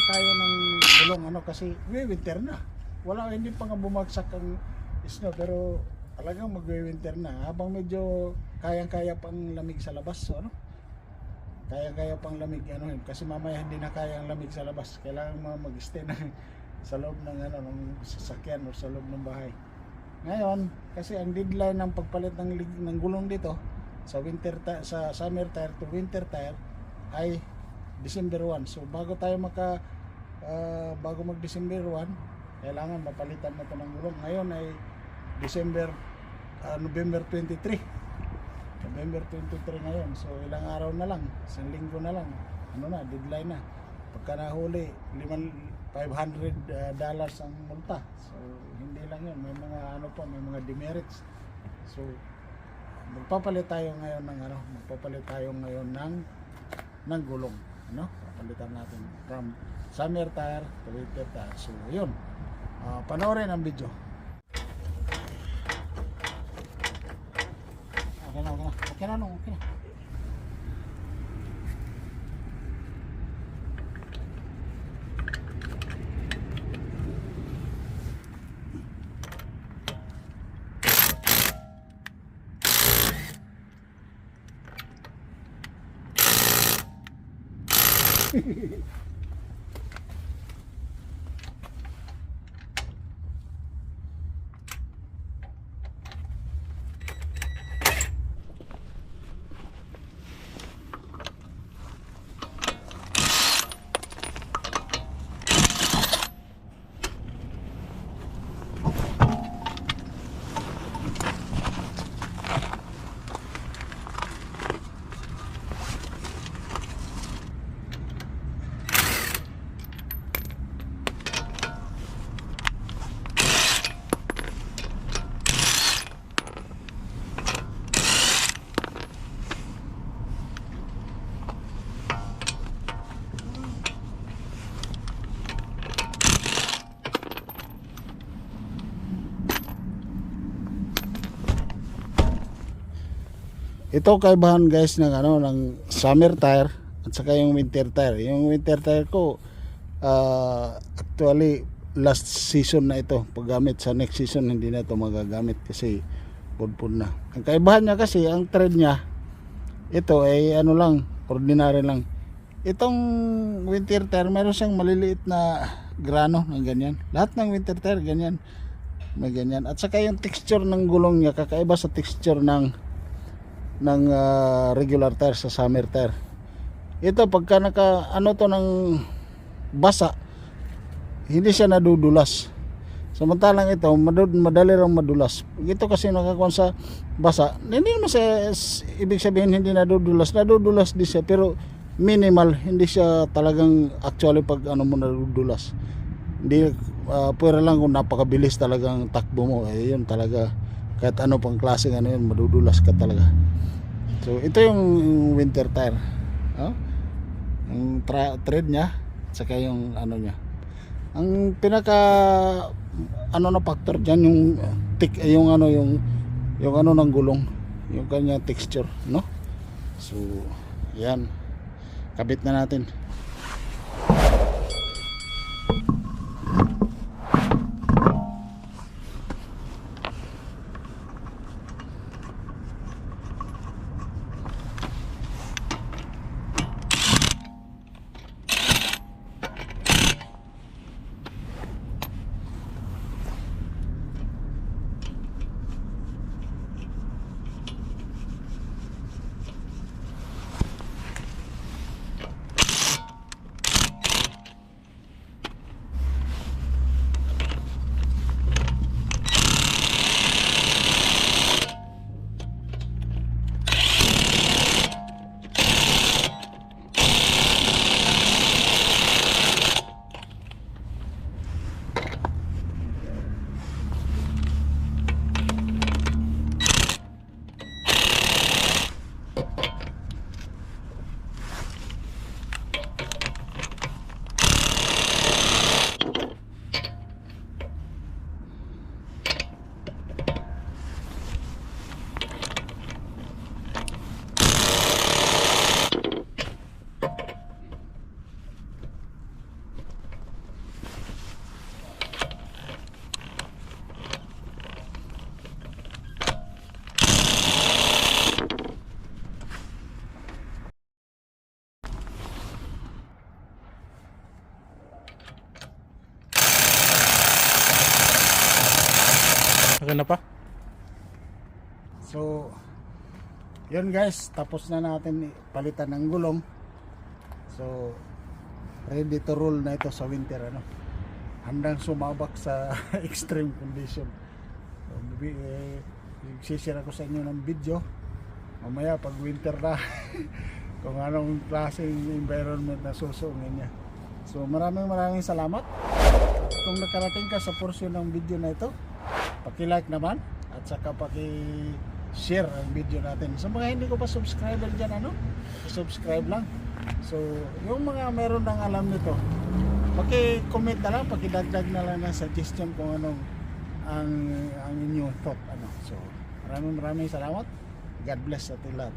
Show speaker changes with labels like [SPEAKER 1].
[SPEAKER 1] tayo ng gulong ano kasi winter na. Wala, hindi pa nga bumagsak ang snow pero talagang magwi-winter na habang medyo kayang-kaya pang lamig sa labas, so, ano? Kaya-kaya pang lamig ano yun kasi mamaya hindi na kaya ang lamig sa labas. Kailangan mo mag-stay na sa loob ng ano ng sasakyan o sa loob ng bahay. Ngayon, kasi ang deadline ng pagpalit ng gulong dito sa sa summer tire to winter tire ay December 1. So bago tayo bago mag December 1, kailangan mapalitan na ito ng gulong. Ngayon ay November 23. November 23 ngayon. So ilang araw na lang, isang linggo na lang. Ano na, deadline na. Pagka nahuli, $500 ang multa. So hindi lang 'yun, may mga ano pa, may mga demerits. So magpapalit tayo ngayon ng gulong, ano? Papalitan natin from summer tire to winter tire. So 'yun. Panoorin ang video. Okay na. Ito kaibahan guys ng ng summer tire at saka yung winter tire. Yung winter tire ko actually last season na ito paggamit. Sa next season hindi na ito magagamit kasi pudpud na. Ang kaibahan niya kasi ang tread niya ito ay lang, ordinary lang. Itong winter tire meron siyang maliliit na grano ng ganyan. Lahat ng winter tire ganyan. May ganyan. At saka yung texture ng gulong niya kakaiba sa texture ng regular tire sa summer tire. Ito pagka to ng basa, hindi siya nadudulas. Samantalang ito madali lang madulas. Ito kasi nakakuha sa basa, hindi naman ibig sabihin hindi nadudulas din siya pero minimal, hindi siya talagang actually pag mo nadudulas. Hindi pwera lang kung napakabilis talagang takbo mo, yun talaga kahit ano pang klase yun madudulas ka talaga. So ito yung winter tire, yung tread niya saka yung niya. Ang pinaka na factor diyan yung ng gulong, yung kanya texture, no? So yan, kabit na natin.
[SPEAKER 2] Akin na pa.
[SPEAKER 1] So, yun guys, tapos na natin palitan ng gulong. So, ready to roll na ito sa winter, ano. Handang sumabak sa extreme condition. So, share ako sa inyo ng video mamaya pag winter na kung anong klaseng environment na susuungin niya. So, maraming salamat. Kung nakarating ka sa portion ng video na ito, paki-like naman at saka paki-share ang video natin. Sa mga hindi ko pa subscriber dyan, ano, subscribe lang. So, yung mga meron ng alam nito, paki-comment na lang, paki-dagdag na lang ng suggestion kung anong ang inyong thought, ano. So, maraming salamat. God bless sa ating lahat.